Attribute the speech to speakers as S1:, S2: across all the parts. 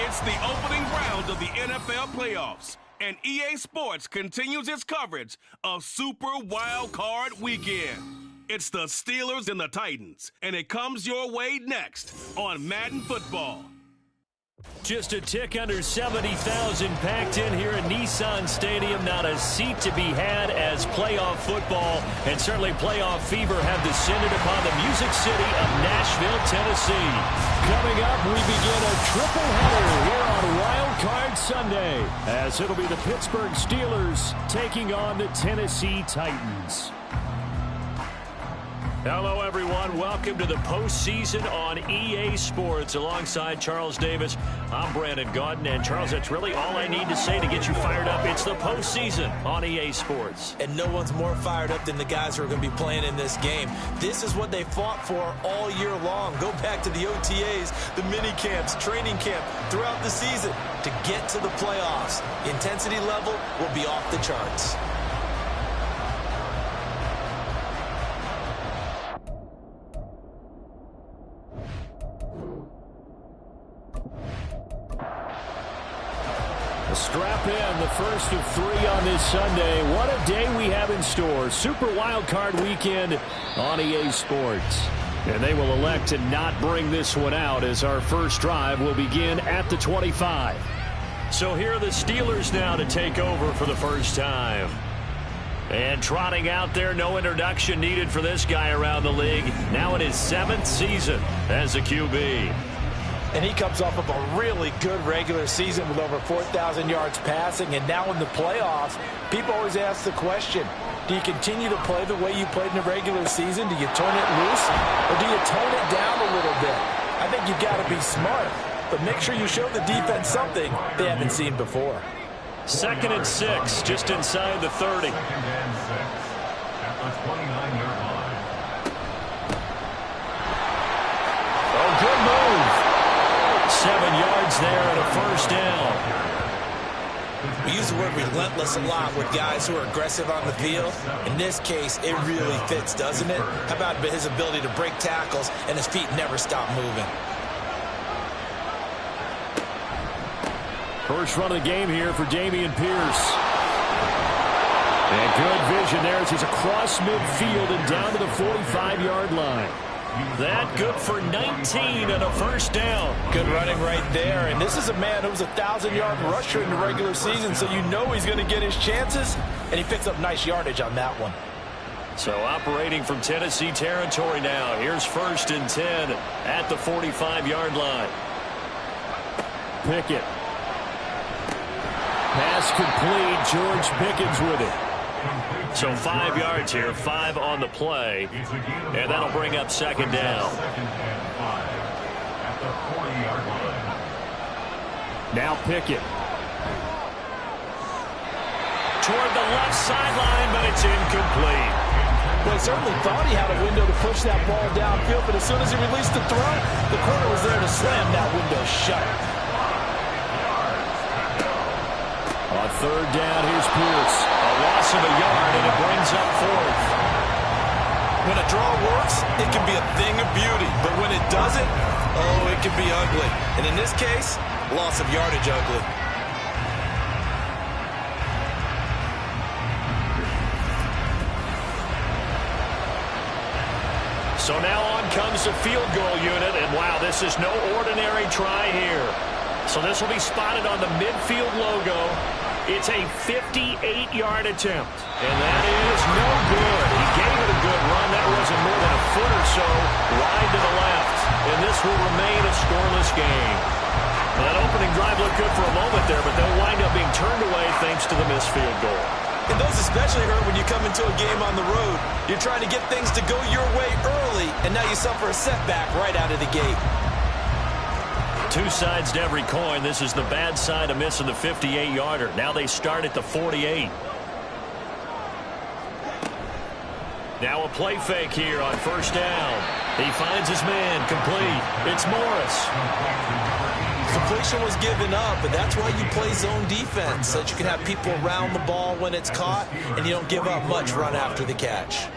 S1: It's the opening round of the NFL playoffs, and EA Sports continues its coverage of Super Wildcard Weekend. It's the Steelers and the Titans, and it comes your way next on Madden Football.
S2: Just a tick under 70,000 packed in here at Nissan Stadium. Not a seat to be had as playoff football and certainly playoff fever have descended upon the Music City of Nashville, Tennessee. Coming up, we begin a triple header here on Wild Card Sunday, as it'll be the Pittsburgh Steelers taking on the Tennessee Titans. Hello, everyone. Welcome to the postseason on EA Sports. Alongside Charles Davis, I'm Brandon Gaudin. And, Charles, that's really all I need to say to get you fired up. It's the postseason on EA Sports.
S3: And no one's more fired up than the guys who are going to be playing in this game. This is what they fought for all year long. Go back to the OTAs, the mini camps, training camp, throughout the season to get to the playoffs. The intensity level will be off the charts.
S2: Strap in, the first of three on this Sunday. What a day we have in store. Super Wildcard Weekend on EA Sports. And they will elect to not bring this one out as our first drive will begin at the 25. So here are the Steelers now to take over for the first time. And trotting out there, no introduction needed for this guy around the league. Now in his 7th season as a QB.
S3: And he comes off of a really good regular season with over 4,000 yards passing. And now in the playoffs, people always ask the question, do you continue to play the way you played in the regular season? Do you turn it loose? Or do you tone it down a little bit? I think you've got to be smart. But make sure you show the defense something they haven't seen before.
S2: 2nd and 6, just inside the 30. Oh, good move. 7 yards there and a first down.
S3: We use the word relentless a lot with guys who are aggressive on the field. In this case, it really fits, doesn't it? How about his ability to break tackles and his feet never stop moving?
S2: First run of the game here for Dameon Pierce. And good vision there as he's across midfield and down to the 45-yard line. That good for 19 and a first down.
S3: Good running right there. And this is a man who was a 1,000-yard rusher in the regular season, so you know he's going to get his chances, and he picks up nice yardage on that one.
S2: So operating from Tennessee territory now. Here's 1st and 10 at the 45-yard line. Pickett. Pass complete. George Pickens with it. So 5 yards here, 5 on the play, and that'll bring up 2nd down. Now Pickett. Toward the left sideline, but it's incomplete.
S3: Well, he certainly thought he had a window to push that ball downfield, but as soon as he released the throw, the corner was there to slam that window shut.
S2: On 3rd down, here's Pierce. A loss of a yard, and it brings up 4th.
S3: When a draw works, it can be a thing of beauty. But when it doesn't, oh, it can be ugly. And in this case, loss of yardage ugly.
S2: So now on comes the field goal unit, and wow, this is no ordinary try here. So this will be spotted on the midfield logo. It's a 58-yard attempt, and that is no good. He gave it a good run. That wasn't more than a foot or so wide to the left, and this will remain a scoreless game. Well, that opening drive looked good for a moment there, but they'll wind up being turned away thanks to the missed field goal.
S3: And those especially hurt when you come into a game on the road. You're trying to get things to go your way early, and now you suffer a setback right out of the gate.
S2: Two sides to every coin. This is the bad side of missing the 58-yarder. Now they start at the 48. Now a play fake here on 1st down. He finds his man, complete. It's Morris.
S3: Completion was given up, but that's why you play zone defense, so that you can have people around the ball when it's caught, and you don't give up much run after the catch.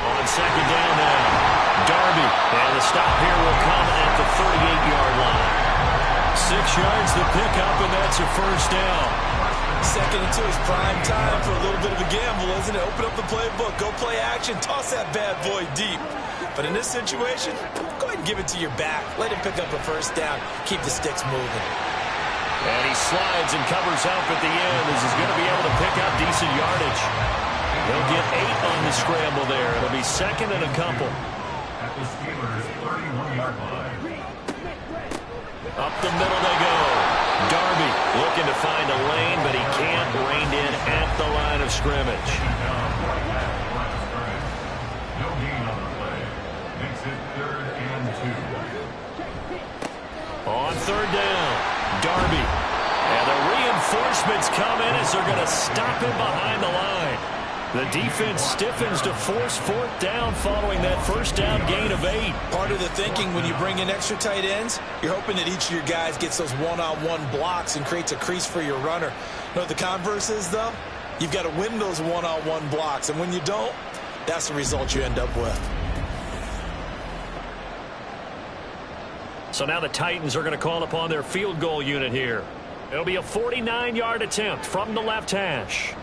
S2: On 2nd down now. Darby, and the stop here will come at the 38-yard line. yards the pickup, and that's a first down.
S3: Second into his prime time for a little bit of a gamble, isn't it? Open up the playbook, go play action, toss that bad boy deep. But in this situation, go ahead and give it to your back. Let him pick up a first down. Keep the sticks moving.
S2: And he slides and covers up at the end as he's going to be able to pick up decent yardage. He'll get 8 on the scramble there. It'll be second and a couple.
S4: At the Steelers' 31-yard line.
S2: Up the middle they go. Darby looking to find a lane, but he can't. Reined in at the line of scrimmage.
S4: No gain on the play. Makes it 3rd and 2.
S2: On 3rd down, Darby. And the reinforcements come in as they're going to stop him behind the line. The defense stiffens to force 4th down following that first down gain of 8.
S3: Part of the thinking when you bring in extra tight ends, you're hoping that each of your guys gets those one-on-one blocks and creates a crease for your runner. You know what the converse is, though? You've got to win those one-on-one blocks, and when you don't, that's the result you end up with.
S2: So now the Titans are going to call upon their field goal unit here. It'll be a 49-yard attempt from the left hash.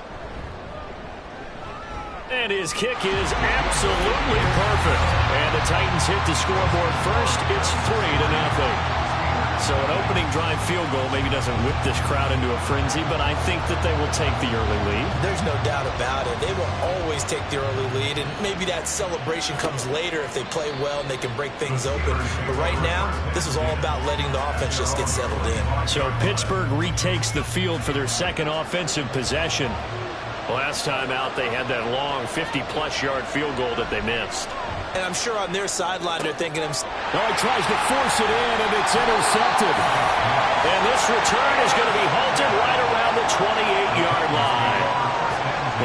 S2: And his kick is absolutely perfect. And the Titans hit the scoreboard first. It's 3-0. So an opening drive field goal maybe doesn't whip this crowd into a frenzy, but I think that they will take the early lead.
S3: There's no doubt about it. They will always take the early lead, and maybe that celebration comes later if they play well and they can break things open. But right now, this is all about letting the offense just get settled in.
S2: So Pittsburgh retakes the field for their second offensive possession. Last time out, they had that long 50-plus yard field goal that they missed.
S3: And I'm sure on their sideline they're thinking,
S2: he tries to force it in, and it's intercepted. And this return is going to be halted right around the 28-yard line.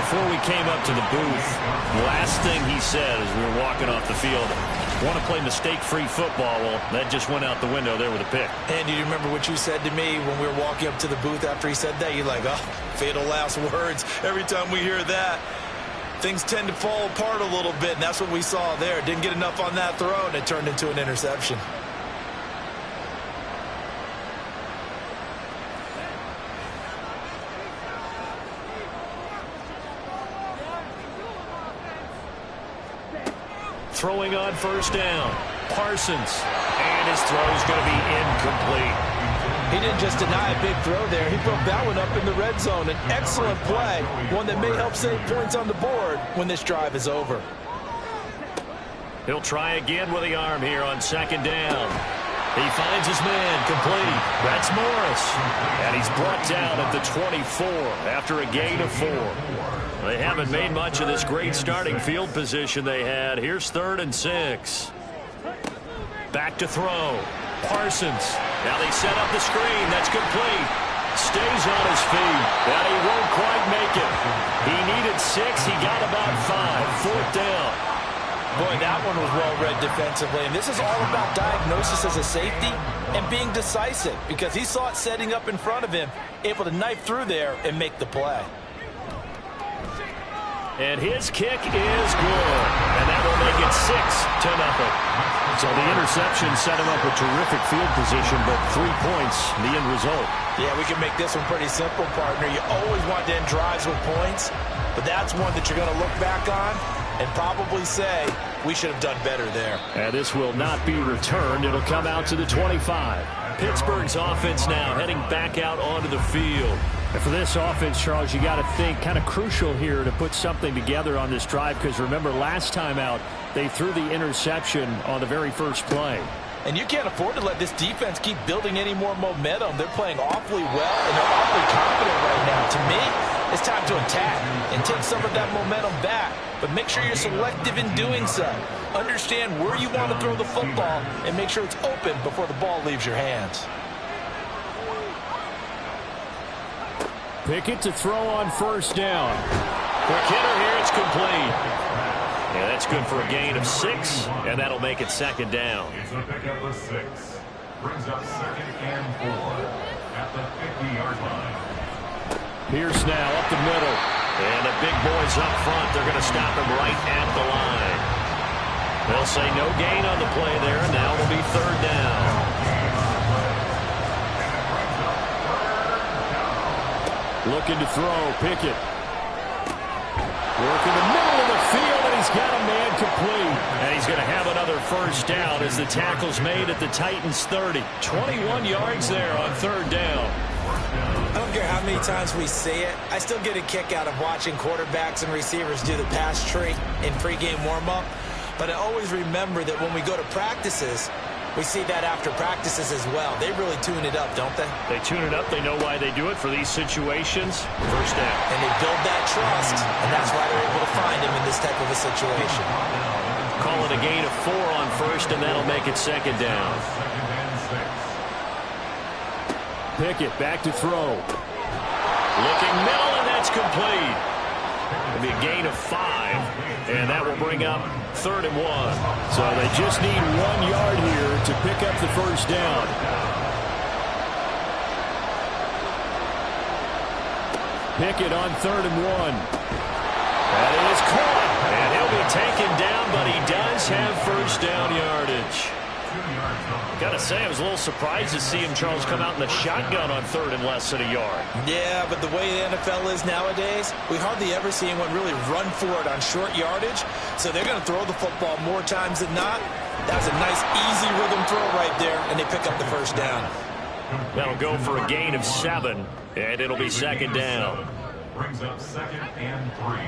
S2: Before we came up to the booth, the last thing he said as we were walking off the field, want to play mistake-free football. Well, that just went out the window there with a pick.
S3: And do you remember what you said to me when we were walking up to the booth after he said that? You're like, oh, fatal last words. Every time we hear that, things tend to fall apart a little bit, and that's what we saw there. Didn't get enough on that throw, and it turned into an interception.
S2: Throwing on first down, Parsons, and his throw is going to be incomplete.
S3: He didn't just deny a big throw there. He broke that one up in the red zone. An excellent play, one that may help save points on the board when this drive is over.
S2: He'll try again with the arm here on 2nd down. He finds his man, complete. That's Morris. And he's brought down at the 24 after a gain of 4. They haven't made much of this great starting field position they had. Here's 3rd and 6. Back to throw. Parsons. Now they set up the screen. That's complete. Stays on his feet. And he won't quite make it. He needed 6. He got about 5. 4th down.
S3: Boy, that one was well-read defensively. And this is all about diagnosis as a safety and being decisive, because he saw it setting up in front of him, able to knife through there and make the play.
S2: And his kick is good. And that will make it 6-0. So the interception set him up with terrific field position, but 3 points, the end result.
S3: Yeah, we can make this one pretty simple, partner. You always want to end drives with points, but that's one that you're going to look back on and probably say, we should have done better there.
S2: And this will not be returned. It'll come out to the 25. Pittsburgh's offense now heading back out onto the field. And for this offense, Charles, you got to think kind of crucial here to put something together on this drive, because remember last time out, they threw the interception on the very first play.
S3: And you can't afford to let this defense keep building any more momentum. They're playing awfully well, and they're awfully confident right now. To me, it's time to attack and take some of that momentum back. But make sure you're selective in doing so. Understand where you want to throw the football and make sure it's open before the ball leaves your hands.
S2: Pickett to throw on first down. Quick hitter here, it's complete. Yeah, that's good for a gain of 6, and that'll make it 2nd down.
S4: It's a pickup of 6. Brings up 2nd and 4 at the 50-yard line.
S2: Pierce now up the middle. And the big boys up front, they're going to stop him right at the line. They'll say no gain on the play there, and now it'll be 3rd down. Looking to throw. Pickett. Working the middle of the field, and he's got a man complete. And he's going to have another first down as the tackle's made at the Titans' 30. 21 yards there on third down.
S3: I don't care how many times we see it. I still get a kick out of watching quarterbacks and receivers do the pass tree in pregame warm-up. But I always remember that when we go to practices, we see that after practices as well. They really tune it up, don't they?
S2: They tune it up. They know why they do it for these situations. First down.
S3: And they build that trust, and that's why they're able to find him in this type of a situation.
S2: Call it a gain of 4 on first, and that'll make it second down. Pickett back to throw. Looking middle, and that's complete. It'll be a gain of 5, and that will bring up 3rd and 1. So they just need 1 yard here to pick up the first down. Pickett on 3rd and 1. That is caught, and he'll be taken down, but he does have first down yardage. Gotta say, I was a little surprised to see him, Charles, come out in the shotgun on 3rd and less than a yard.
S3: Yeah, but the way the NFL is nowadays, we hardly ever see anyone really run for it on short yardage. So they're going to throw the football more times than not. That was a nice, easy rhythm throw right there, and they pick up the first down.
S2: That'll go for a gain of 7, and it'll be second down.
S4: Brings up 2nd and 3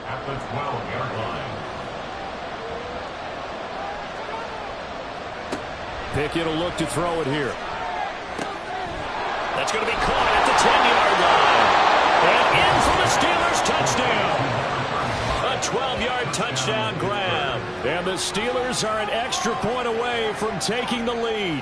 S4: at the 12-yard line.
S2: Pickett will look to throw it here. That's going to be caught at the 10-yard line. And in for the Steelers touchdown. A 12-yard touchdown grab. And the Steelers are an extra point away from taking the lead.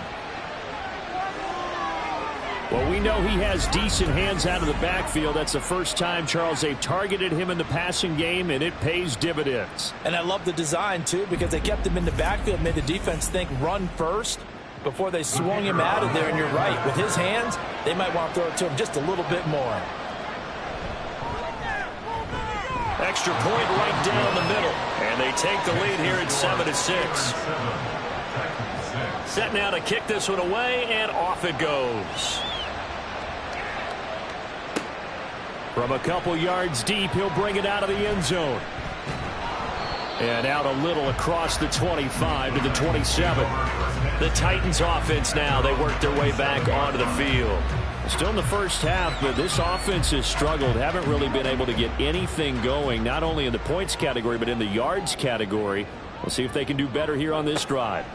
S2: Well, we know he has decent hands out of the backfield. That's the first time, Charles, they've targeted him in the passing game, and it pays dividends.
S3: And I love the design, too, because they kept him in the backfield, made the defense think run first before they swung him out of there. And you're right, with his hands, they might want to throw it to him just a little bit more.
S2: Extra point right down the middle. And they take the lead here at 7-6. Set now to kick this one away, and off it goes. From a couple yards deep, he'll bring it out of the end zone. And out a little across the 25 to the 27. The Titans offense now, they work their way back onto the field. Still in the first half, but this offense has struggled. Haven't really been able to get anything going, not only in the points category, but in the yards category. We'll see if they can do better here on this drive.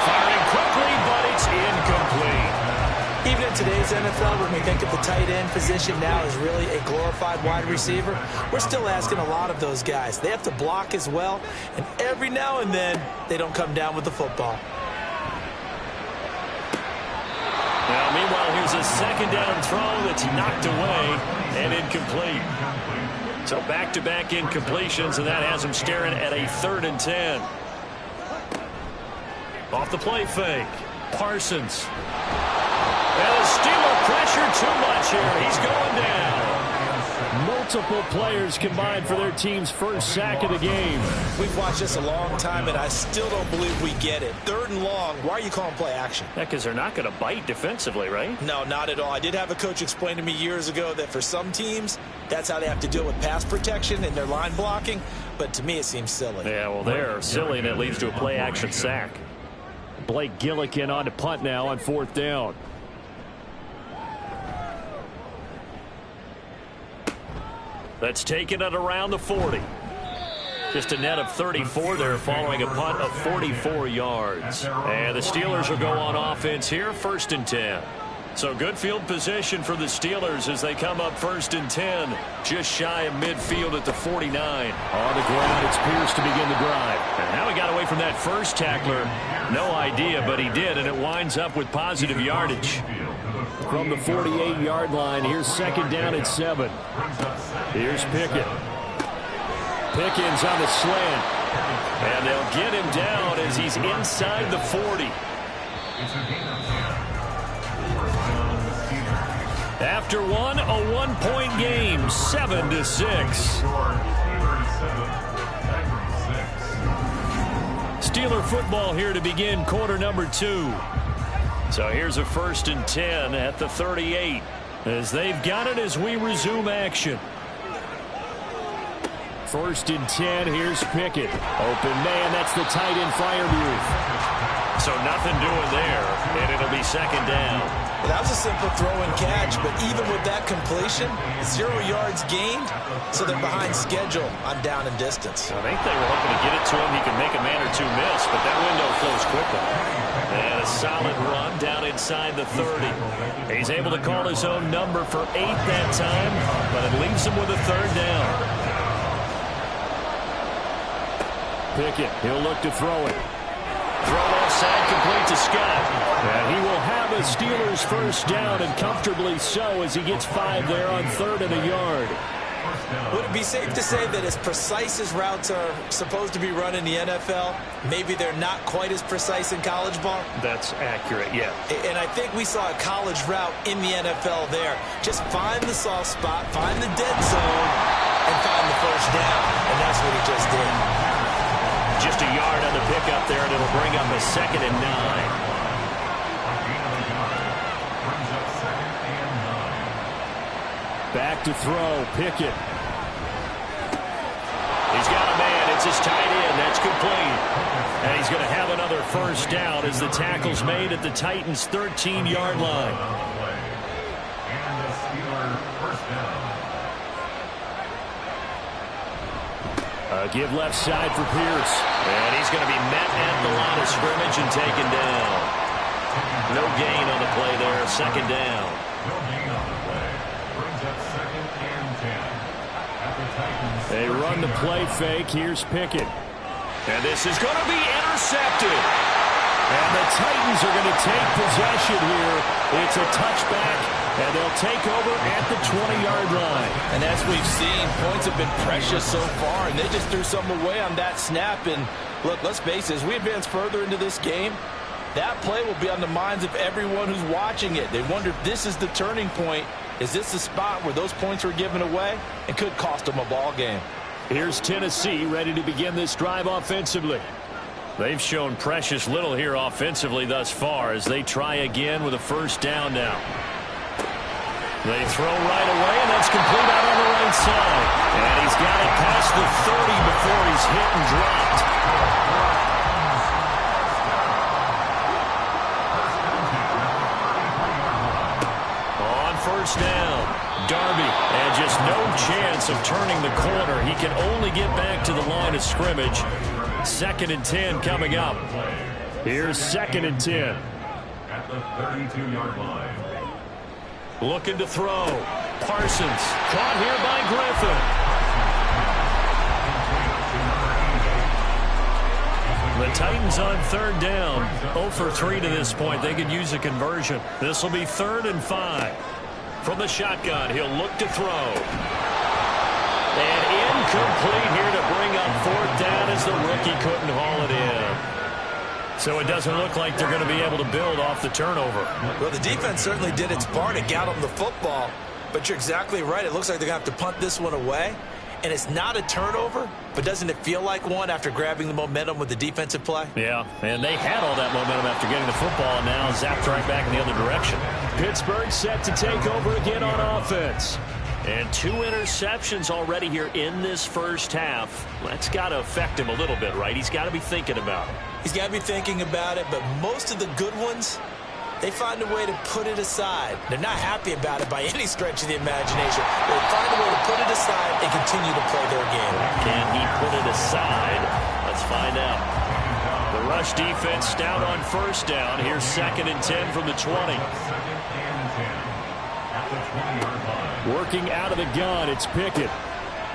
S2: Firing quickly, but it's incomplete.
S3: Even in today's NFL, when we think of the tight end position now as really a glorified wide receiver, we're still asking a lot of those guys. They have to block as well, and every now and then, they don't come down with the football.
S2: Now, meanwhile, here's a second down throw that's knocked away and incomplete. So back-to-back incompletions, and that has him staring at a 3rd and 10. Off the play fake. Parsons. And the Steeler pressure too much here. He's going down. Multiple players combined for their team's first sack of the game.
S3: We've watched this a long time, and I still don't believe we get it. 3rd and long, why are you calling play action?
S2: Yeah, because they're not going to bite defensively, right?
S3: No, not at all. I did have a coach explain to me years ago that for some teams, that's how they have to deal with pass protection and their line blocking. But to me, it seems silly.
S2: Yeah, well, they're silly, and it leads to a play action sack. Blake Gillikin on to punt now on 4th down. That's taken at around the 40. Just a net of 34 there following a punt of 44 yards. And the Steelers will go on offense here, 1st and 10. So good field position for the Steelers as they come up 1st and 10. Just shy of midfield at the 49. On the ground, it's Pierce to begin the drive. And how he got away from that first tackler, no idea, but he did, and it winds up with positive yardage. From the 48-yard line, here's 2nd down at 7. Here's Pickett. Pickens on the slant. And they'll get him down as he's inside the 40. After one, a 1-point game, 7-6. Steeler football here to begin quarter number 2. So here's a 1st and 10 at the 38 as they've got it as we resume action. 1st and 10. Here's Pickett. Open man. That's the tight end Freiermuth. So nothing doing there, and it'll be 2nd down.
S3: That was a simple throw and catch, but even with that completion, 0 yards gained, so they're behind schedule on down and distance.
S2: I think they were hoping to get it to him. He could make a man or two miss, but that window closed quickly. And a solid run down inside the 30. He's able to call his own number for 8 that time, but it leaves him with a 3rd down. Pickett, he'll look to throw it. Throw offside, complete to Scott. And he will have a Steelers 1st down, and comfortably so, as he gets 5 there on 3rd and a yard.
S3: Would it be safe to say that as precise as routes are supposed to be run in the NFL, maybe they're not quite as precise in college ball?
S2: That's accurate, yeah.
S3: And I think we saw a college route in the NFL there. Just find the soft spot, find the dead zone, and find the 1st down. And that's what he just did.
S2: Just a yard on the pickup there, and it'll bring up a 2nd and 9. Back to throw, Pickett. He's got a man. It's his tight end. That's complete. And he's going to have another 1st down as the tackle's made at the Titans' 13-yard line.
S4: And the Steelers 1st down.
S2: Give left side for Pierce. And he's going to be met at the line of scrimmage and taken down. No gain on the play there. 2nd down.
S4: No gain on the play. Brings up 2nd and 10. At the Titans.
S2: They run the play fake. Here's Pickett. And this is going to be intercepted. And the Titans are going to take possession here. It's a touchback, and they'll take over at the 20-yard line.
S3: And as we've seen, points have been precious so far, and they just threw something away on that snap. And look, let's face it, as we advance further into this game, that play will be on the minds of everyone who's watching it. They wonder if this is the turning point. Is this the spot where those points were given away? It could cost them a ball game.
S2: Here's Tennessee ready to begin this drive offensively. They've shown precious little here offensively thus far as they try again with a 1st down now. They throw right away, and that's complete out on the right side. And he's got it past the 30 before he's hit and dropped. On 1st down, Darby, and just no chance of turning the corner. He can only get back to the line of scrimmage. 2nd and 10 coming up. Here's 2nd and 10.
S4: At the 32-yard line.
S2: Looking to throw. Parsons caught here by Griffin. The Titans on 3rd down. 0 for 3 to this point. They could use a conversion. This will be 3rd and 5. From the shotgun, he'll look to throw. And incomplete here to bring up 4th down as the rookie couldn't haul it in. So it doesn't look like they're going to be able to build off the turnover.
S3: Well, the defense certainly did its part to get them the football, but you're exactly right. It looks like they're going to have to punt this one away, and it's not a turnover, but doesn't it feel like one after grabbing the momentum with the defensive play?
S2: Yeah, and they had all that momentum after getting the football, and now zapped right back in the other direction. Pittsburgh set to take over again on offense. And 2 interceptions already here in this 1st half. That's got to affect him a little bit, right? He's got to be thinking about it.
S3: He's got to be thinking about it, but most of the good ones, they find a way to put it aside. They're not happy about it by any stretch of the imagination. They find a way to put it aside and continue to play their game.
S2: Can he put it aside? Let's find out. The rush defense stout on 1st down. Here's 2nd and 10 from the 20.
S4: 2nd and 10. At the 20-yard line.
S2: Working out of the gun, it's Pickett.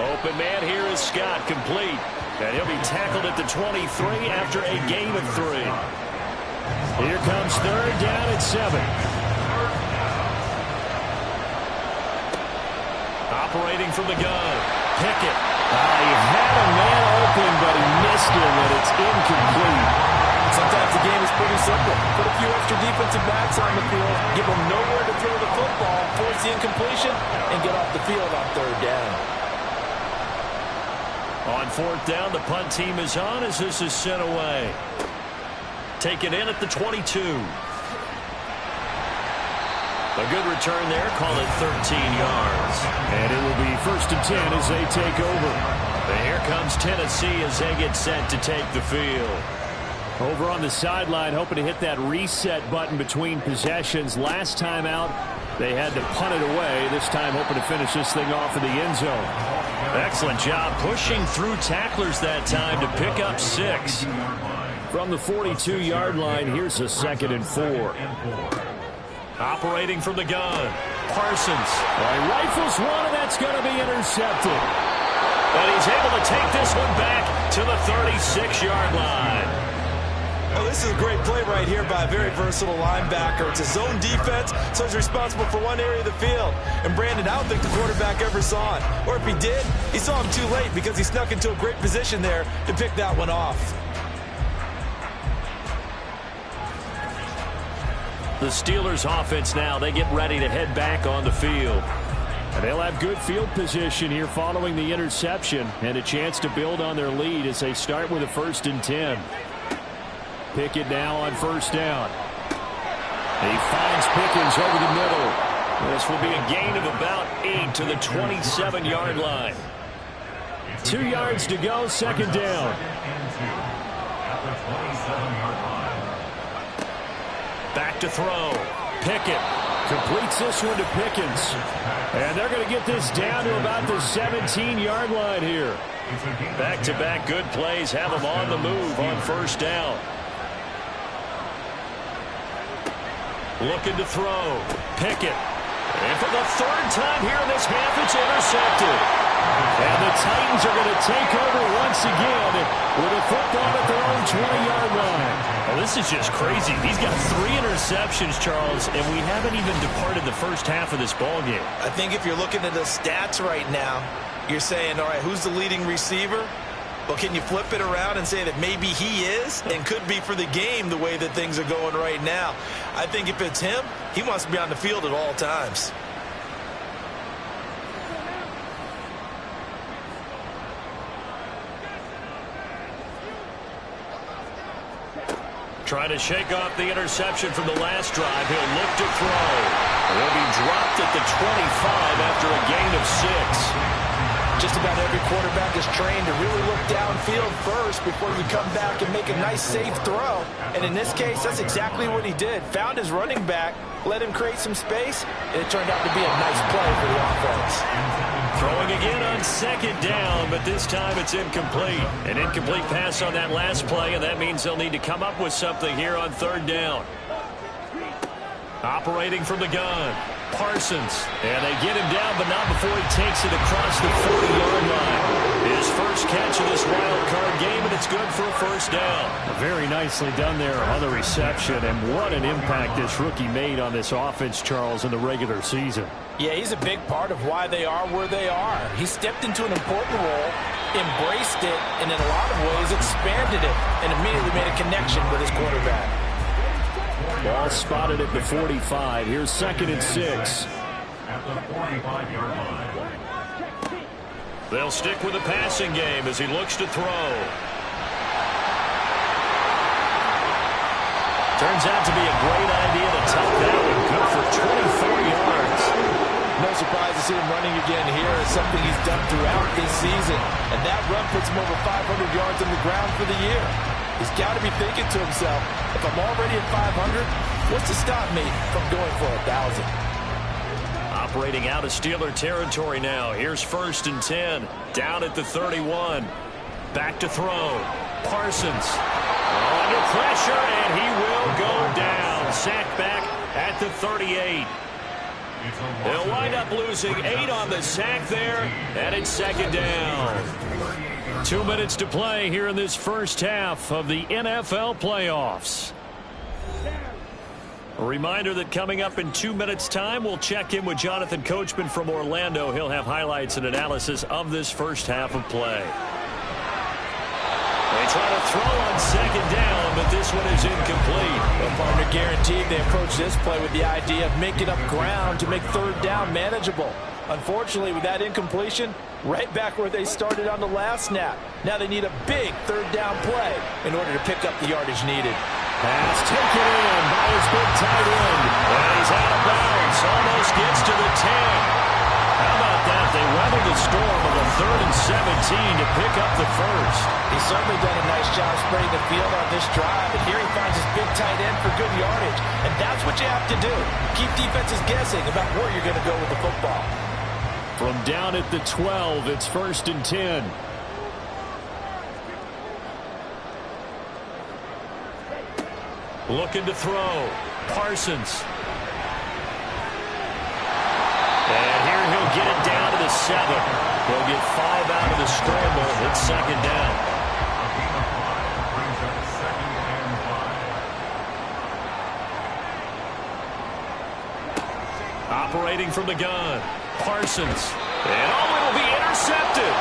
S2: Open man here is Scott, complete. And he'll be tackled at the 23 after a gain of 3. Here comes 3rd down at 7. Operating from the gun, Pickett. He had a man open, but he missed him, and it's incomplete.
S3: Sometimes the game is pretty simple. Put a few extra defensive backs on the field, give them nowhere to throw the football, force the incompletion, and get off the field on 3rd down.
S2: On 4th down, the punt team is on as this is sent away. Taken in at the 22. A good return there. Call it 13 yards. And it will be 1st and 10 as they take over. And here comes Tennessee as they get set to take the field. Over on the sideline, hoping to hit that reset button between possessions. Last time out, they had to punt it away. This time, hoping to finish this thing off in the end zone. Excellent job pushing through tacklers that time to pick up 6. From the 42-yard line, here's a 2nd and 4. Operating from the gun, Parsons. He rifles one, and that's going to be intercepted. And he's able to take this one back to the 36-yard line.
S3: Oh, this is a great play right here by a very versatile linebacker. It's a zone defense, so he's responsible for one area of the field. And Brandon, I don't think the quarterback ever saw it. Or if he did, he saw him too late because he snuck into a great position there to pick that one off.
S2: The Steelers offense now, they get ready to head back on the field. And they'll have good field position here following the interception and a chance to build on their lead as they start with a 1st and 10. Pickett now on 1st down. He finds Pickens over the middle. This will be a gain of about 8 to the 27-yard line. 2 yards to go, 2nd down. Back to throw. Pickett completes this one to Pickens. And they're going to get this down to about the 17-yard line here. Back-to-back good plays have them on the move on 1st down. Looking to throw. Pickett. And for the 3rd time here in this half, it's intercepted. And the Titans are going to take over once again with a football at their own 20-yard line. Well, this is just crazy. He's got 3 interceptions, Charles, and we haven't even departed the first half of this ballgame.
S3: I think if you're looking at the stats right now, you're saying, all right, who's the leading receiver? Well, can you flip it around and say that maybe he is and could be for the game the way that things are going right now? I think if it's him, he wants to be on the field at all times.
S2: Trying to shake off the interception from the last drive. He'll look to throw. He'll be dropped at the 25 after a gain of 6.
S3: Just about every quarterback is trained to really look downfield first before you come back and make a nice, safe throw. And in this case, that's exactly what he did. Found his running back, let him create some space, and it turned out to be a nice play for the offense.
S2: Throwing again on 2nd down, but this time it's incomplete. An incomplete pass on that last play, and that means they'll need to come up with something here on 3rd down. Operating from the gun, Parsons. And they get him down, but not before he takes it across the 40-yard line. His first catch of this wild card game, and it's good for a 1st down. Very nicely done there on the reception, and what an impact this rookie made on this offense, Charles, in the regular season.
S3: Yeah, he's a big part of why they are where they are. He stepped into an important role, embraced it, and in a lot of ways expanded it, and immediately made a connection with his quarterback.
S2: Ball spotted at the 45. Here's 2nd and 6.
S4: At the 45-yard line.
S2: They'll stick with the passing game as he looks to throw. Turns out to be a great idea to tuck that one. Good for 24 yards.
S3: No surprise to see him running again here. It's something he's done throughout this season. And that run puts him over 500 yards on the ground for the year. He's got to be thinking to himself, if I'm already at 500, what's to stop me from going for 1,000?
S2: Operating out of Steeler territory now. Here's 1st and 10. Down at the 31. Back to throw. Parsons. Under pressure, and he will go down. Sacked back at the 38. They'll wind up losing 8 on the sack there, and it's 2nd down. 2 minutes to play here in this first half of the NFL playoffs. A reminder that coming up in 2 minutes' time, we'll check in with Jonathan Coachman from Orlando. He'll have highlights and analysis of this first half of play. They try to throw on 2nd down, but this one is incomplete.
S3: Well, partner, guaranteed they approach this play with the idea of making up ground to make 3rd down manageable. Unfortunately, with that incompletion, right back where they started on the last snap. Now they need a big 3rd down play in order to pick up the yardage needed.
S2: Pass taken in by his big tight end. And he's out of bounds to pick up the first.
S3: He's certainly done a nice job spreading the field on this drive, and here he finds his big tight end for good yardage. And that's what you have to do. Keep defenses guessing about where you're going to go with the football.
S2: From down at the 12, it's 1st and 10. Looking to throw. Parsons. And here he'll get it down to the 7. He'll get 5 out of the scramble. It's 2nd down. Operating from the gun. Parsons. And it'll be intercepted.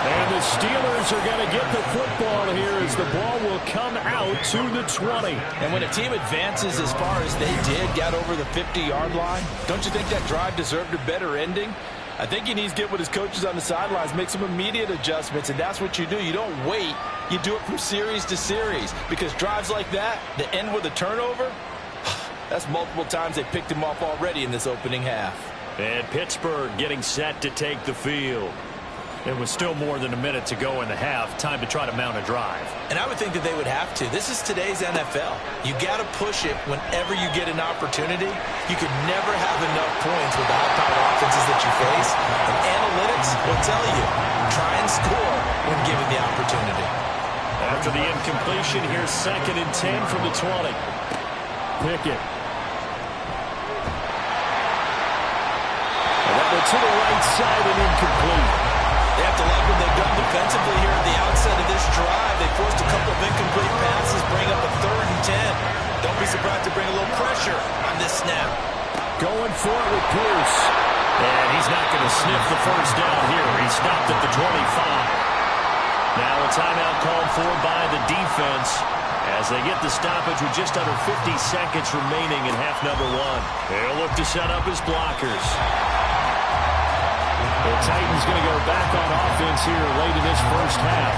S2: And the Steelers are going to get the football here as the ball will come out to the 20.
S3: And when a team advances as far as they did, got over the 50-yard line, don't you think that drive deserved a better ending? I think he needs to get with his coaches on the sidelines, make some immediate adjustments, and that's what you do. You don't wait. You do it from series to series, because drives like that end with a turnover, that's multiple times they picked him off already in this opening half.
S2: And Pittsburgh getting set to take the field. It was still more than a minute to go in the half. Time to try to mount a drive.
S3: And I would think that they would have to. This is today's NFL. You got to push it whenever you get an opportunity. You could never have enough points with the high-powered offenses that you face. And analytics will tell you, try and score when given the opportunity.
S2: After the incompletion, here's 2nd and 10 from the 20. Pickett. And that went to the right side and incomplete.
S3: They have to like what they've done defensively here at the outset of this drive. They forced a couple of incomplete passes, bring up a 3rd and 10. Don't be surprised to bring a little pressure on this snap.
S2: Going for it with Pierce. And he's not going to sniff the first down here. He stopped at the 25. Now a timeout called for by the defense as they get the stoppage with just under 50 seconds remaining in half number 1. They'll look to set up his blockers. The Titans going to go back on offense here late in this first half.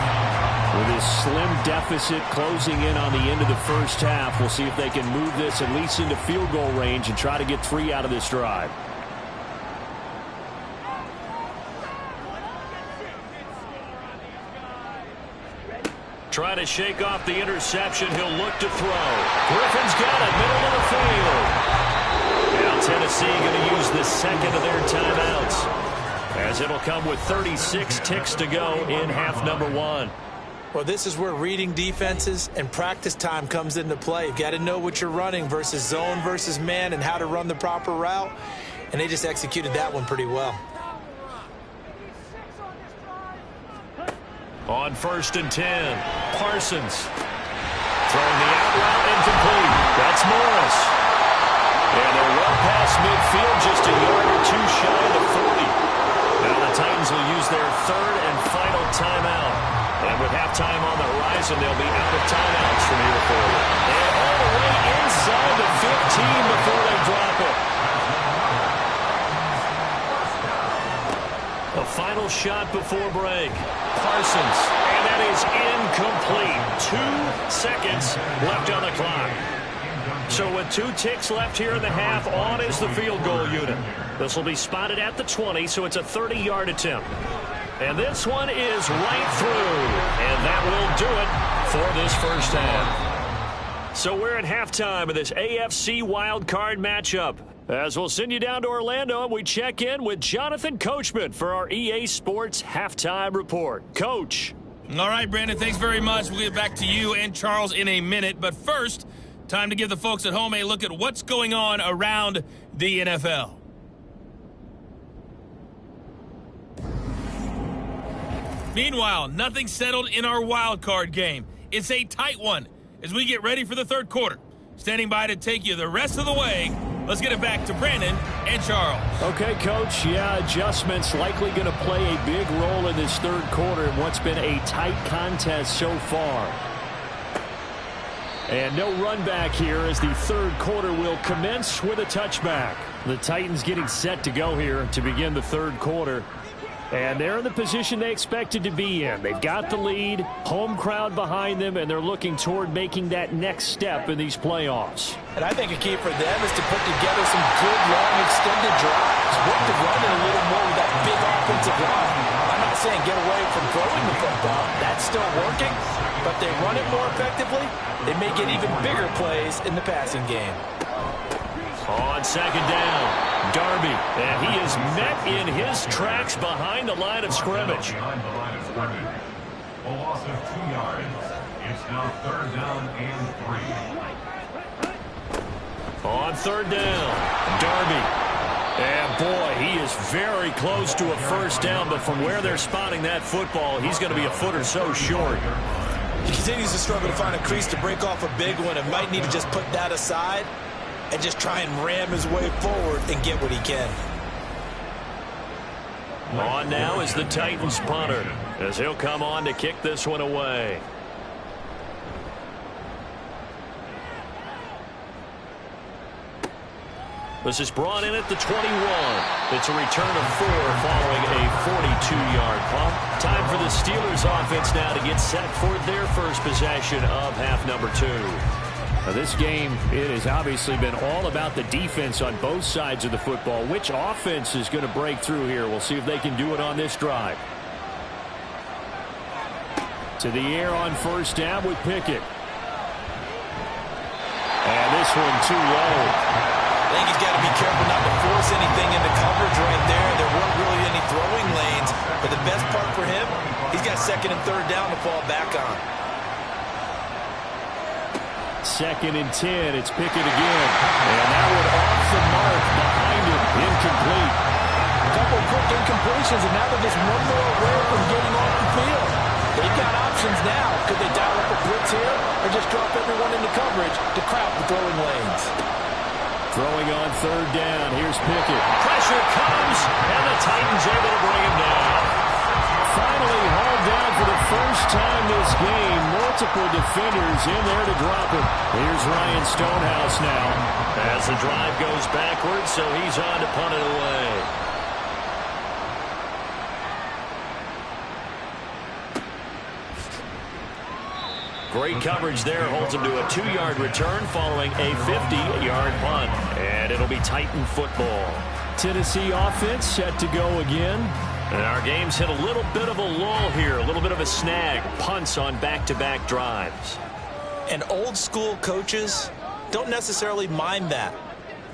S2: With his slim deficit closing in on the end of the first half, we'll see if they can move this at least into field goal range and try to get 3 out of this drive. Trying to shake off the interception. He'll look to throw. Griffin's got it, middle of the field. Now Tennessee going to use the 2nd of their timeouts, as it'll come with 36 ticks to go in half number 1.
S3: Well, this is where reading defenses and practice time comes into play. You've got to know what you're running versus zone versus man and how to run the proper route. And they just executed that one pretty well.
S2: On 1st and 10, Parsons. Throwing the out route incomplete. That's Morris. And they're well past midfield, just a yard or 2 shy of the 40. Now the Titans will use their 3rd and final timeout. And with halftime on the horizon, they'll be out of timeouts from here forward. And all the way inside the 15 before they drop it. A final shot before break. Parsons. And that is incomplete. 2 seconds left on the clock. So with 2 ticks left here in the half, on is the field goal unit. This will be spotted at the 20, so it's a 30-yard attempt. And this one is right through. And that will do it for this first half. So we're at halftime of this AFC Wildcard matchup. As we'll send you down to Orlando, and we check in with Jonathan Coachman for our EA Sports Halftime Report. Coach.
S5: All right, Brandon, thanks very much. We'll get back to you and Charles in a minute. But first, time to give the folks at home a look at what's going on around the NFL. Meanwhile, nothing settled in our wild card game. It's a tight one as we get ready for the third quarter. Standing by to take you the rest of the way, let's get it back to Brandon and Charles.
S2: Okay, Coach. Yeah, adjustments likely going to play a big role in this third quarter in what's been a tight contest so far. And no run back here as the third quarter will commence with a touchback. The Titans getting set to go here to begin the third quarter. And they're in the position they expected to be in. They've got the lead, home crowd behind them, and they're looking toward making that next step in these playoffs.
S3: And I think a key for them is to put together some good, long, extended drives. Work the run in a little more with that big offensive line. I'm not not saying get away from throwing the football. That's still working, but they run it more effectively. They may get even bigger plays in the passing game.
S2: On second down, Darby, and he is met in his tracks behind the line of scrimmage.
S4: Behind the line of scrimmage. A loss of 2 yards. It's now third down and 3.
S2: On third down, Darby. And boy, he is very close to a first down, but from where they're spotting that football, he's going to be a foot or so short.
S3: He continues to struggle to find a crease to break off a big one and might need to just put that aside and just try and ram his way forward and get what he can.
S2: On now is the Titans punter, as he'll come on to kick this one away. This is brought in at the 21. It's a return of 4 following a 42-yard punt. Time for the Steelers offense now to get set for their first possession of half number 2.
S6: Now this game, it has obviously been all about the defense on both sides of the football. Which offense is going to break through here? We'll see if they can do it on this drive. To the air on first down with Pickett. And this one too low.
S3: I think he's got to be careful not to force anything into coverage right there. There weren't really any throwing lanes. But the best part for him, he's got second and third down to fall back on.
S6: Second and 10. It's Pickett again. And that one off the mark behind him. Incomplete.
S3: A couple of quick incompletions, and now they're just one more away from getting off the field. They've got options now. Could they dial up a blitz here or just drop everyone into coverage to crowd the throwing lanes?
S2: Throwing on third down. Here's Pickett. Pressure comes, and the Titans able to bring him down. Finally hauled down for the first time this game. Multiple defenders in there to drop him. Here's Ryan Stonehouse now as the drive goes backwards, so he's on to punt it away. Great coverage there, holds him to a 2-yard return following a 50-yard punt. And it'll be Titan football.
S6: Tennessee offense set to go again.
S2: And our game's hit a little bit of a lull here, a little bit of a snag. Punts on back-to-back drives.
S3: And old school coaches don't necessarily mind that.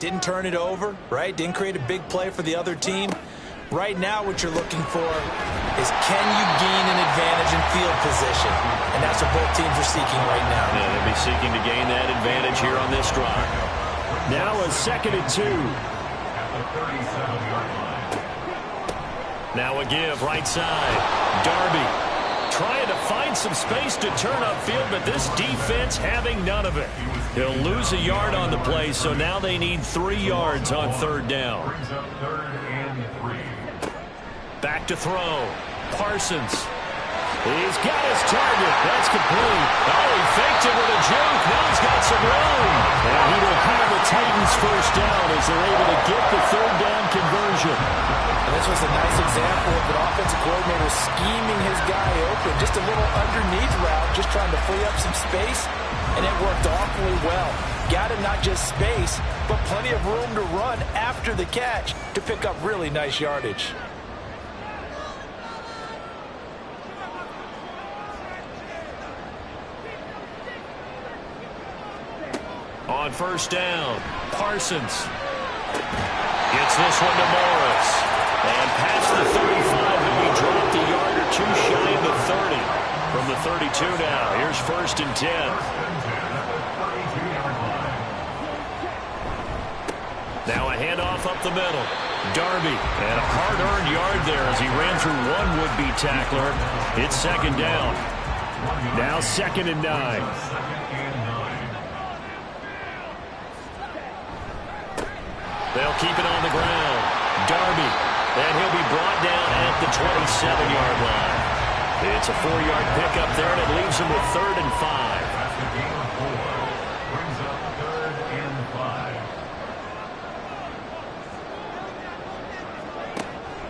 S3: Didn't turn it over, right? Didn't create a big play for the other team. Right now what you're looking for is can you gain an advantage in field position? And that's what both teams are seeking right now.
S2: Yeah, they'll be seeking to gain that advantage here on this drive.
S6: Now a second and 2.
S4: At the 37-yard line.
S2: Now a give right side. Darby trying to find some space to turn upfield, but this defense having none of it. He'll lose a yard on the play, so now they need 3 yards on third down.
S4: Brings up third and 3.
S2: Back to throw. Parsons. He's got his target. That's complete. Oh, he faked it with a juke. Now he's got some room. And he will have the Titans first down as they're able to get the third down conversion.
S3: And this was a nice example of an offensive coordinator scheming his guy open. Just a little underneath route, just trying to free up some space. And it worked awfully well. Got him not just space, but plenty of room to run after the catch to pick up really nice yardage.
S2: On first down, Parsons gets this one to Morris. And past the 35, he'll be dropped a yard or two shy of the 30. From the 32 now, here's first and 10. Now a handoff up the middle. Darby, and a hard-earned yard there as he ran through one would-be tackler. It's second down.
S6: Now second and 9.
S2: They'll keep it on the ground. Darby, and he'll be brought down at the 27-yard line. It's a 4-yard pickup there, and it leaves him with third and 5.
S4: That's the game of 4. Brings up third and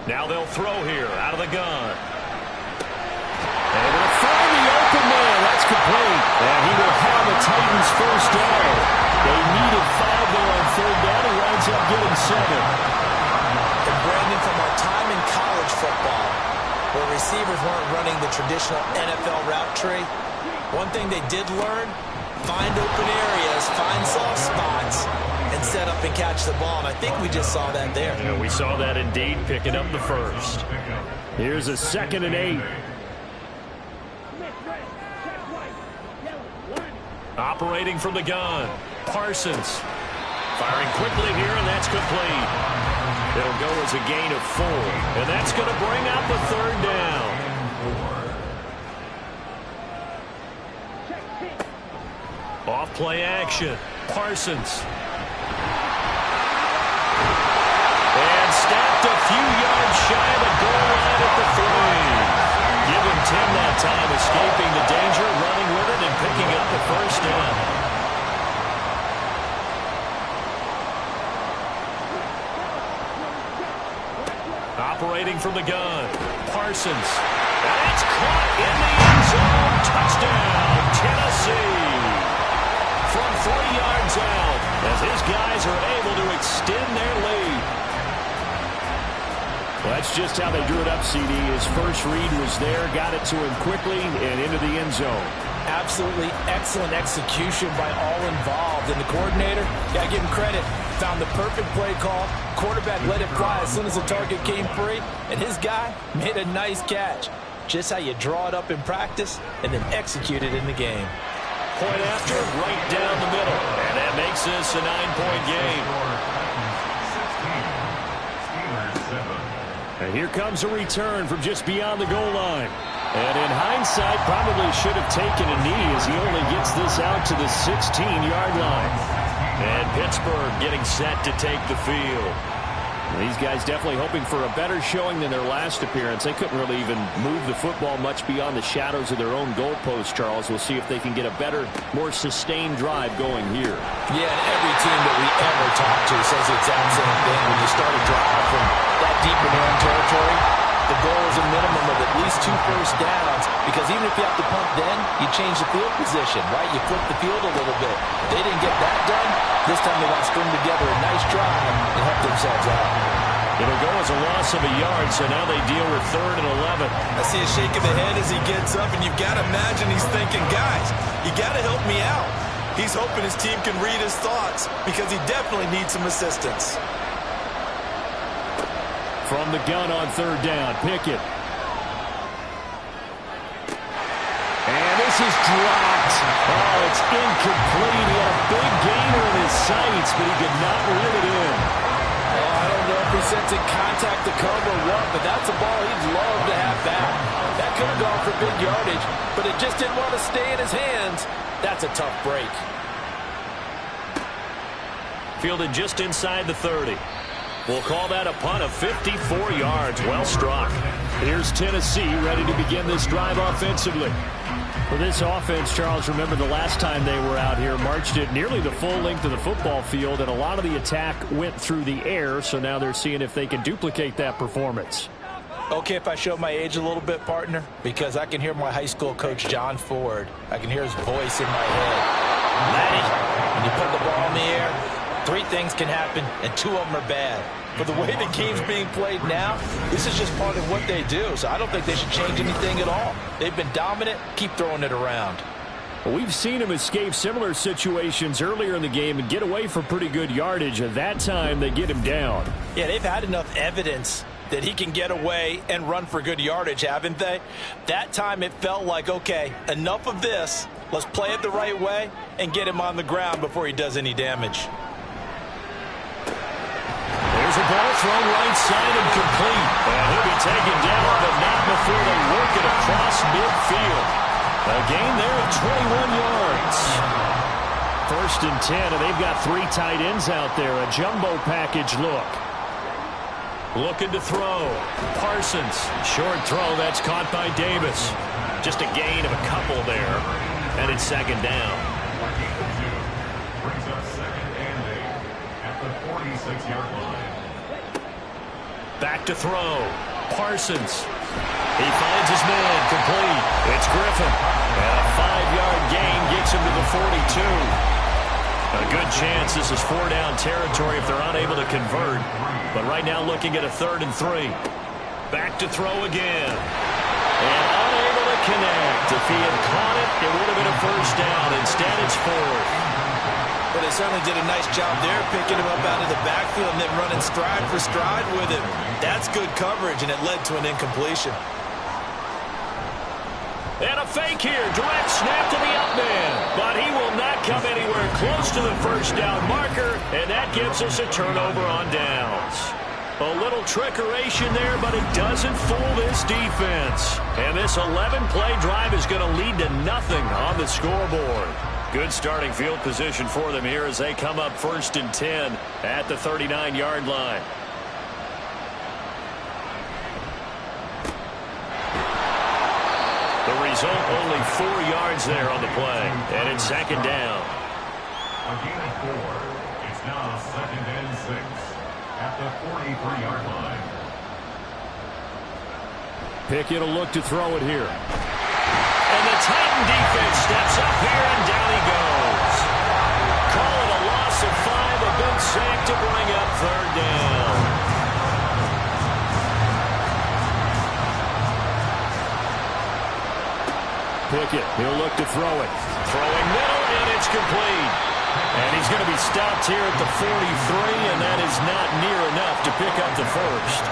S4: 5.
S2: Now they'll throw here out of the gun. And they'll find the open man. That's complete. And he will have the Titans first down. They needed 5 there on third down. He winds up getting 7.
S3: And Brandon, from our time in college football, where receivers weren't running the traditional NFL route tree. One thing they did learn, find open areas, find soft spots, and set up and catch the ball. And I think we just saw that there.
S6: Yeah, we saw that indeed, picking up the first.
S2: Here's a 2nd and 8.
S6: Operating from the gun, Parsons. Firing quickly here, and that's complete. It'll go as a gain of 4, and that's going to bring up a 3rd down. Off play action, Parsons. And snapped a few yards shy of the goal line at the 3. Give him 10 that time, escaping the danger, running with it, and picking up a 1st down. Operating from the gun, Parsons. That's caught in the end zone. Touchdown, Tennessee. From 3 yards out, as his guys are able to extend their lead.
S2: Well, that's just how they drew it up, CD. His first read was there, got it to him quickly, and into the end zone.
S3: Absolutely excellent execution by all involved. And the coordinator, got to give him credit, found the perfect play call. Quarterback let it fly as soon as the target came free, and his guy made a nice catch. Just how you draw it up in practice and then execute it in the game.
S6: Point after, right down the middle. And that makes this a 9-point game.
S2: And here comes a return from just beyond the goal line. And in hindsight, probably should have taken a knee as he only gets this out to the 16-yard line.
S6: And Pittsburgh getting set to take the field.
S2: These guys definitely hoping for a better showing than their last appearance. They couldn't really even move the football much beyond the shadows of their own goalpost, Charles. We'll see if they can get a better, more sustained drive going here.
S3: Yeah, and every team that we ever talk to says the exact same thing. When you start a drive from that deep in their own territory, the goal is a minimum of at least 2 first downs, because even if you have to punt then, you change the field position, right? You flip the field a little bit. They didn't get that done. This time they want to string together a nice drive and help themselves out.
S6: It'll go as a loss of a yard, so now they deal with 3rd and 11.
S7: I see a shake of the head as he gets up, and you've got to imagine he's thinking, guys, you got to help me out. He's hoping his team can read his thoughts because he definitely needs some assistance.
S2: From the gun on 3rd down, Pickett. And this is dropped. Oh, it's incomplete. He had a big gainer in his sights, but he could not reel it in.
S3: Oh, I don't know if he sensing contact to come or what, but that's a ball he'd love to have back. That could have gone for big yardage, but it just didn't want to stay in his hands. That's a tough break.
S6: Fielded just inside the 30. We'll call that a punt of 54 yards. Well struck.
S2: Here's Tennessee ready to begin this drive offensively. For this offense, Charles, remember the last time they were out here, marched it nearly the full length of the football field, and a lot of the attack went through the air, so now they're seeing if they can duplicate that performance.
S3: Okay, if I show my age a little bit, partner, because I can hear my high school coach, John Ford. I can hear his voice in my head. Laddie, when you put the ball in the air, 3 things can happen, and 2 of them are bad. For the way the game's being played now, this is just part of what they do, so I don't think they should change anything at all. They've been dominant. Keep throwing it around.
S2: Well, we've seen him escape similar situations earlier in the game and get away for pretty good yardage, and that time they get him down.
S3: Yeah, they've had enough evidence that he can get away and run for good yardage, haven't they? That time it felt like, okay, enough of this. Let's play it the right way and get him on the ground before he does any damage.
S6: There's a ball thrown right side and complete. And he'll be taken down, but not before they work it across midfield. A gain there of 21 yards.
S2: 1st and 10, and they've got 3 tight ends out there. A jumbo package look.
S6: Looking to throw. Parsons. Short throw. That's caught by Davis. Just a gain of a couple there. And it's 2nd down.
S4: Brings up 2nd and 8 at the 46-yard line.
S6: Back to throw. Parsons. He finds his man. Complete. It's Griffin. And a 5-yard gain gets him to the 42. A good chance this is 4-down territory if they're unable to convert. But right now looking at a 3rd and 3. Back to throw again. And unable to connect. If he had caught it, it would have been a first down. Instead, it's fourth.
S7: But they certainly did a nice job there, picking him up out of the backfield and then running stride for stride with him. That's good coverage, and it led to an incompletion.
S6: And a fake here. Direct snap to the up man. But he will not come anywhere close to the first down marker, and that gives us a turnover on downs. A little trickeration there, but it doesn't fool this defense. And this 11-play drive is going to lead to nothing on the scoreboard. Good starting field position for them here as they come up 1st and 10 at the 39-yard line. The result, only 4 yards there on the play. And it's 2nd down.
S4: A gain of 4. It's now 2nd and 6 at the 43-yard line.
S2: Pickett will look to throw it here.
S6: And the Titan defense steps up here, and down he goes. Call it a loss of 5, a big sack to bring up 3rd down.
S2: Pickett, he'll look to throw it.
S6: Throwing middle, and it's complete.
S2: And he's going to be stopped here at the 43, and that is not near enough to pick up the first.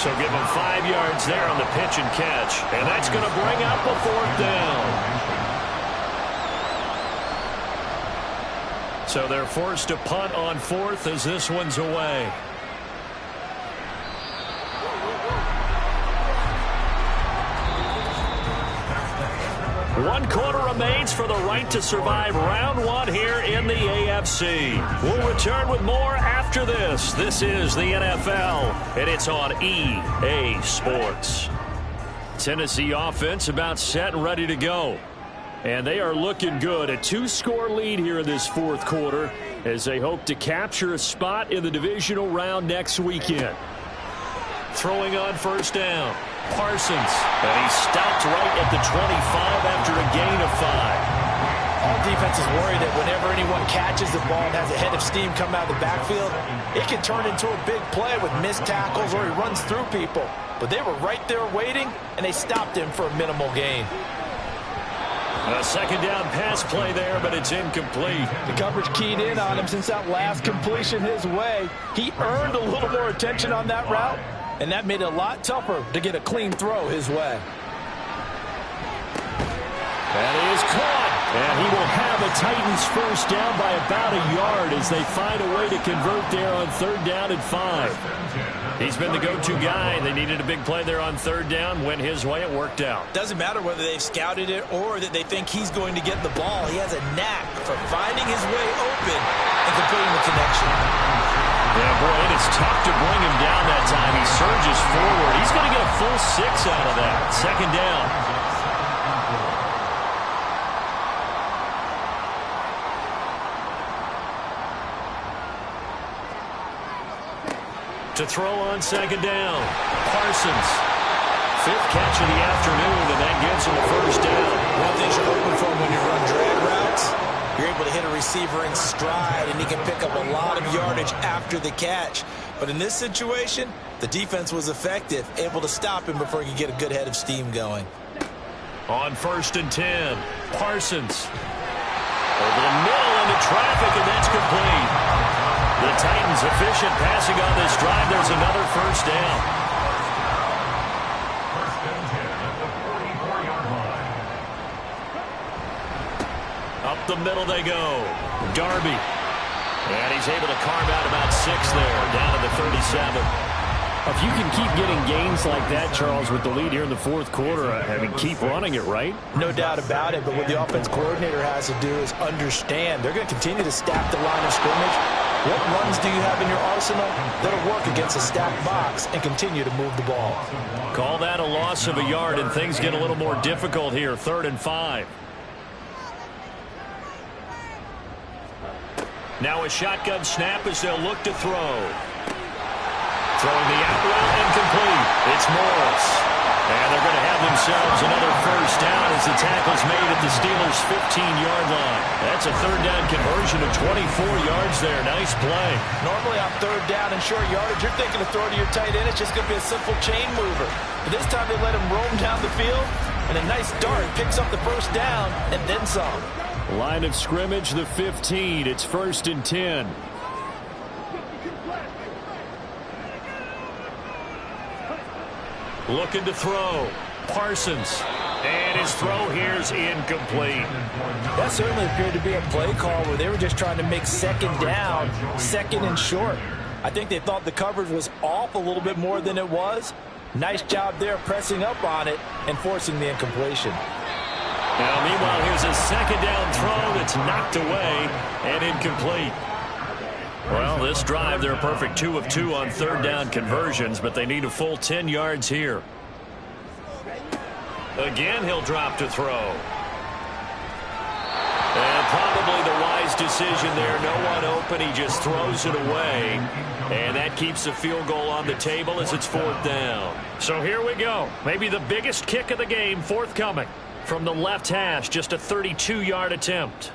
S6: So give him 5 yards there on the pitch and catch. And that's going to bring up a 4th down. So they're forced to punt on 4th as this one's away. One quarter remains for the right to survive round 1 here in the AFC. We'll return with more after this. This is the NFL, and it's on EA Sports. Tennessee offense about set and ready to go. And they are looking good. A 2-score lead here in this 4th quarter as they hope to capture a spot in the divisional round next weekend. Throwing on 1st down. Parsons, and he's stopped right at the 25 after a gain of 5.
S3: All defenses worry that whenever anyone catches the ball and has a head of steam come out of the backfield, it can turn into a big play with missed tackles or he runs through people. But they were right there waiting, and they stopped him for a minimal gain.
S6: A 2nd down pass play there, but it's incomplete.
S3: The coverage keyed in on him since that last completion his way. He earned a little more attention on that route, and that made it a lot tougher to get a clean throw his way.
S2: That is caught. And he will have a Titans first down by about a yard as they find a way to convert there on 3rd down and 5.
S6: He's been the go-to guy. They needed a big play there on 3rd down. Went his way. It worked out.
S7: Doesn't matter whether they've scouted it or that they think he's going to get the ball. He has a knack for finding his way open and completing the connection.
S6: Yeah, boy, it is tough to bring him down that time. He surges forward. He's going to get a full 6 out of that. 2nd down. To throw on 2nd down. Parsons. 5th catch of the afternoon, and that gives him a first down.
S7: One thing you're hoping for when you run drag routes, you're able to hit a receiver in stride, and he can pick up a lot of yardage after the catch. But in this situation, the defense was effective, able to stop him before he could get a good head of steam going.
S6: On 1st and 10, Parsons. Over the middle into traffic, and that's complete. The Titans efficient passing on this drive. There's another first down.
S4: 1st and 10 at the 44-yard line.
S6: Up the middle they go. Darby. And he's able to carve out about 6 there, down to the 37.
S2: If you can keep getting gains like that, Charles, with the lead here in the 4th quarter, I mean, keep running it, right?
S3: No doubt about it, but what the offense coordinator has to do is understand they're going to continue to stack the line of scrimmage. What runs do you have in your arsenal that'll work against a stacked box and continue to move the ball?
S6: Call that a loss of a yard, and things get a little more difficult here, 3rd and 5. Now a shotgun snap as they'll look to throw. Throwing the out route incomplete. It's Morris.
S2: And they're going to have themselves another first down as the tackle's made at the Steelers' 15-yard line. That's a third down conversion of 24 yards there. Nice play.
S3: Normally on third down and short yardage, you're thinking of throwing to your tight end. It's just going to be a simple chain mover. But this time they let him roam down the field, and a nice dart picks up the first down and then some.
S2: Line of scrimmage, the 15. It's 1st and 10. Looking to throw. Parsons. And his throw here's incomplete.
S3: That certainly appeared to be a play call where they were just trying to make second down, second and short. I think they thought the coverage was off a little bit more than it was. Nice job there pressing up on it and forcing the incompletion.
S2: Now, meanwhile, here's a second down throw that's knocked away and incomplete. Well, this drive, they're a perfect 2 of 2 on third down conversions, but they need a full 10 yards here. Again, he'll drop to throw. And probably the wise decision there. No one open. He just throws it away. And that keeps the field goal on the table as it's 4th down. So here we go. Maybe the biggest kick of the game forthcoming. From the left hash, just a 32-yard attempt.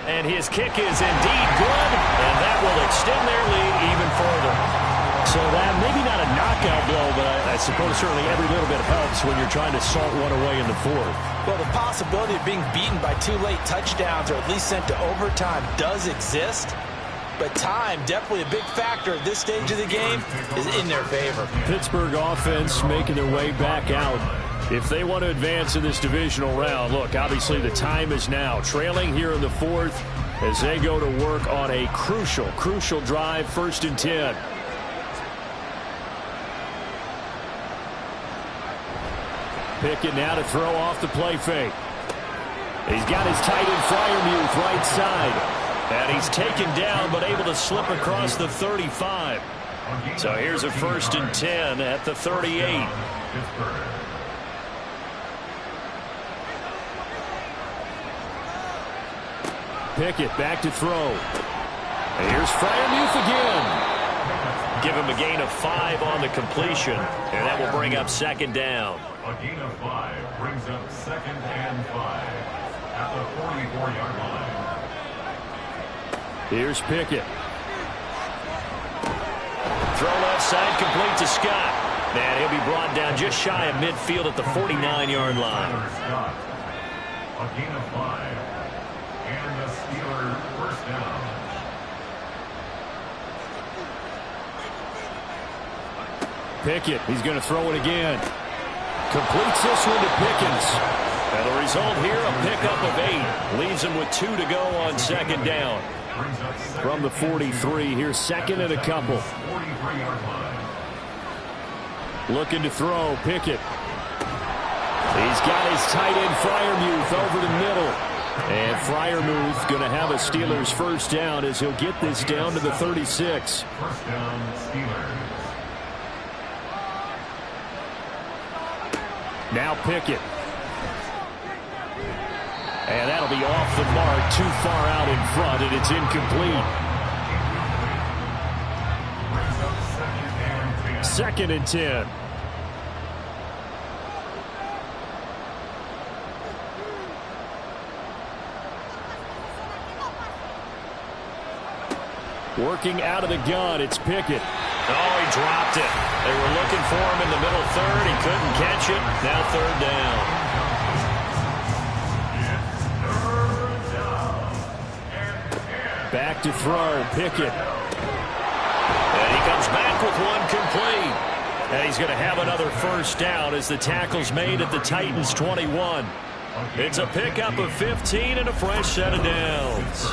S2: And his kick is indeed good, and that will extend their lead even further. So that, maybe not a knockout blow, but I suppose certainly every little bit helps when you're trying to salt one away in the 4th.
S3: Well, the possibility of being beaten by 2 late touchdowns or at least sent to overtime does exist. But time, definitely a big factor at this stage of the game, is in their favor.
S2: Pittsburgh offense making their way back out. If they want to advance in this divisional round, look, obviously the time is now. Trailing here in the 4th as they go to work on a crucial drive, 1st and 10. Pickett now to throw off the play fake. He's got his tight end Freiermuth right side. And he's taken down but able to slip across the 35. So here's a 1st and 10 at the 38. Pickett back to throw. And here's Freiermuth again. Give him a gain of 5 on the completion, and that will bring up 2nd down.
S4: A gain of 5 brings up 2nd and 5 at the 44-yard line.
S2: Here's Pickett. Throw left side, complete to Scott. And he'll be brought down just shy of midfield at the 49-yard line.
S4: Scott, a gain of 5. And the Steelers first down.
S2: Pickett, he's going to throw it again. Completes this one to Pickens. And the result here, a pickup of 8. Leaves him with 2 to go on 2nd down. From the 43, here's 2nd and a couple. Looking to throw, Pickett. He's got his tight end Freiermuth over the middle. And Freiermuth going to have a Steelers first down as he'll get this down to the 36.
S4: First down, Steelers.
S2: Now Pickett. And that'll be off the mark, too far out in front, and it's incomplete. 2nd and 10. Working out of the gun, it's Pickett. Oh, he dropped it. They were looking for him in the middle 3rd. He couldn't catch it. Now 3rd down. Back to throw, Pickett. And he comes back with one complete. And he's going to have another first down as the tackle's made at the Titans' 21. It's a pickup of 15 and a fresh set of downs.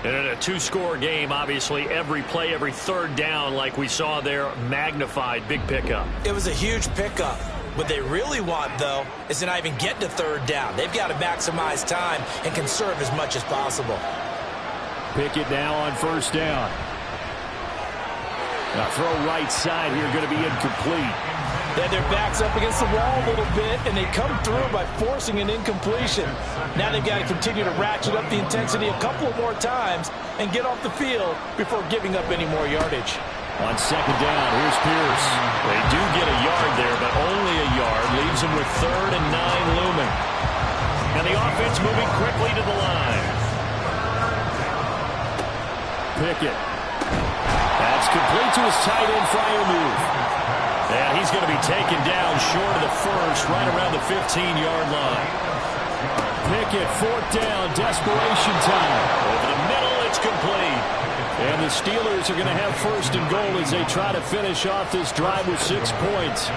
S2: And in a 2-score game, obviously, every play, every 3rd down, like we saw there, magnified. Big pickup.
S3: It was a huge pickup. What they really want, though, is to not even get to 3rd down. They've got to maximize time and conserve as much as possible.
S2: Pickett now on 1st down. Now throw right side here, going to be incomplete.
S3: They had their backs up against the wall a little bit, and they come through by forcing an incompletion. Now they've got to continue to ratchet up the intensity a couple of more times and get off the field before giving up any more yardage.
S2: On second down, here's Pierce.
S6: They do get a yard there, but only a yard. Leaves them with 3rd and 9 looming. And the offense moving quickly to the line.
S2: Pickett. That's complete to his tight end Freiermuth.
S6: Yeah, he's going to be taken down short of the first, right around the 15-yard line.
S2: Pickett, 4th down, desperation time.
S6: Over the middle, it's complete.
S2: And the Steelers are going to have 1st and goal as they try to finish off this drive with 6 points.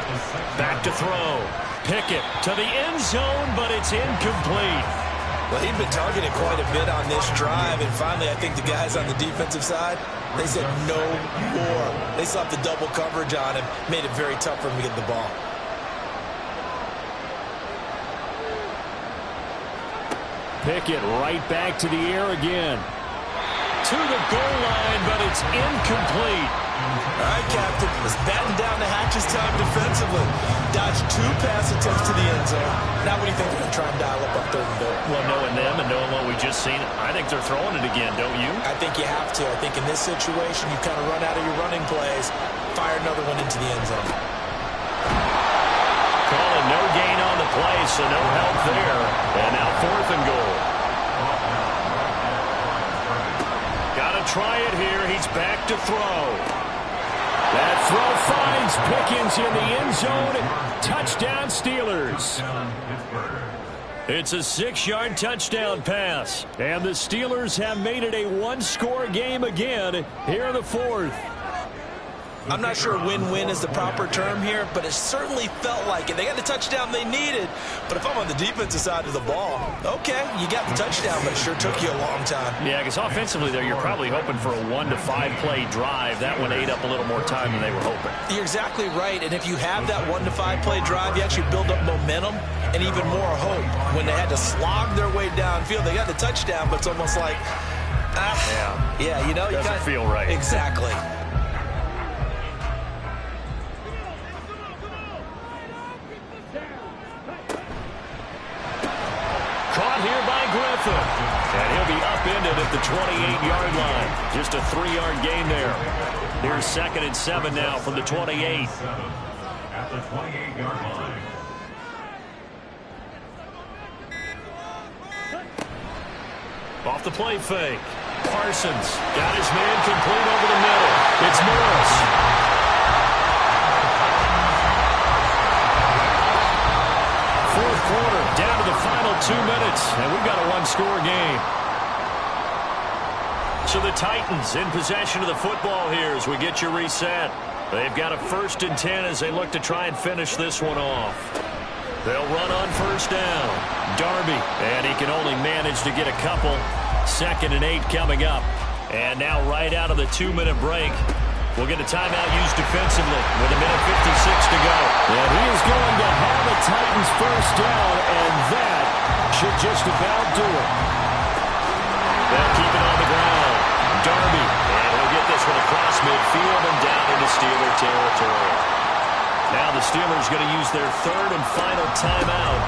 S6: Back to throw. Pickett to the end zone, but it's incomplete.
S7: Well, he'd been targeted quite a bit on this drive, and finally I think the guys on the defensive side, they said no more. They slapped the double coverage on him, made it very tough for him to get the ball.
S2: Pickett right back to the air again.
S6: To the goal line, but it's incomplete.
S7: All right, Captain, let's batten down the hatches time defensively. Dodged 2 pass attempts to the end zone. Now what do you think they're going to try and dial up on 3rd and goal?
S6: Well, knowing them and knowing what we just seen, I think they're throwing it again, don't you?
S7: I think you have to. I think in this situation, you kind of run out of your running plays, fire another one into the end zone.
S6: Calling no gain on the play, so no help there. And now 4th and goal. Got to try it here. He's back to throw.
S2: That throw finds Pickens in the end zone. Touchdown, Steelers.
S6: It's a 6-yard touchdown pass.
S2: And the Steelers have made it a 1-score game again here in the 4th.
S7: I'm not sure win-win is the proper term here, but it certainly felt like it. They got the touchdown they needed, but if I'm on the defensive side of the ball, okay, you got the touchdown, but it sure took you a long time.
S6: Yeah, because offensively, though, you're probably hoping for a 1 to 5 play drive. That one ate up a little more time than they were hoping.
S7: You're exactly right, and if you have that 1 to 5 play drive, you actually build up momentum and even more hope. When they had to slog their way downfield, they got the touchdown, but it's almost like, yeah, you know,
S6: doesn't feel right.
S7: Exactly.
S6: Caught here by Griffin. And he'll be upended at the 28-yard line. Just a 3-yard gain there. Here's 2nd and 7 now from the 28.
S4: At the 28-yard line.
S6: Off the play fake. Parsons got his man complete over the middle. It's Morris. Fourth quarter, down to the final 2 minutes, and we've got a 1-score game. So the Titans in possession of the football here as we get you reset. They've got a 1st and 10 as they look to try and finish this one off. They'll run on 1st down. Darby, and he can only manage to get a couple. 2nd and 8 coming up. And now right out of the 2-minute break, we'll get a timeout used defensively with 1:56 to go.
S2: And he is going to have a Titans 1st down, and that should just about do it.
S6: They'll keep it on the ground. Darby, and he'll get this one across midfield and down into Steeler territory. Now the Steelers going to use their 3rd and final timeout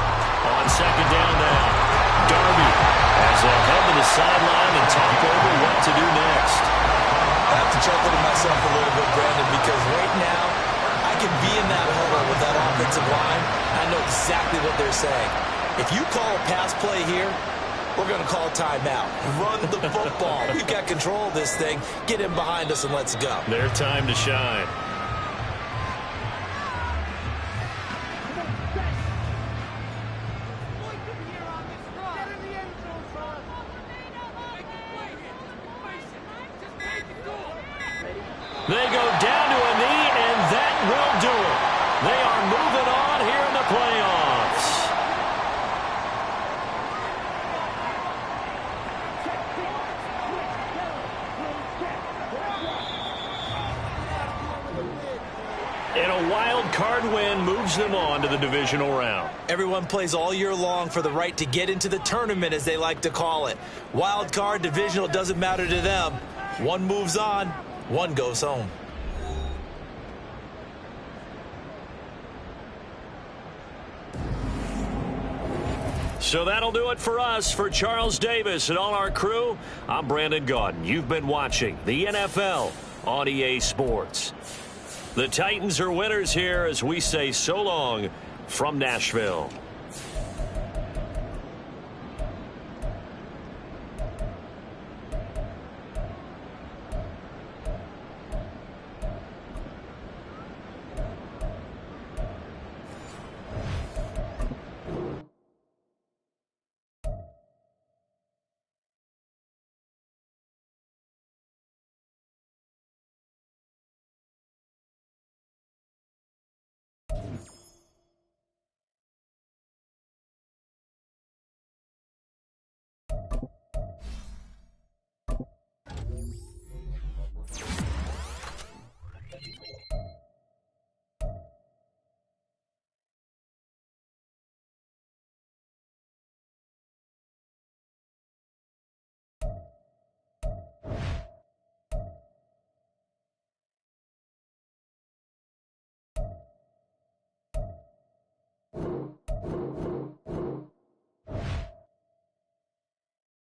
S6: on 2nd down now. Darby as they'll head to the sideline and talk over what to do next.
S7: I have to chuckle to myself a little bit, Brandon, because right now I can be in that huddle with that offensive line. I know exactly what they're saying. If you call a pass play here, we're going to call timeout. Run the football. We've got control of this thing. Get in behind us and let's go.
S6: Their time to shine. They go down to a knee, and that will do it. They are moving on here in the playoffs. And a wild card win moves them on to the divisional round.
S7: Everyone plays all year long for the right to get into the tournament, as they like to call it. Wild card, divisional, doesn't matter to them. One moves on, one goes home.
S6: So that'll do it for us. For Charles Davis and all our crew, I'm Brandon Gaudin. You've been watching the NFL on EA Sports. The Titans are winners here as we say so long from Nashville.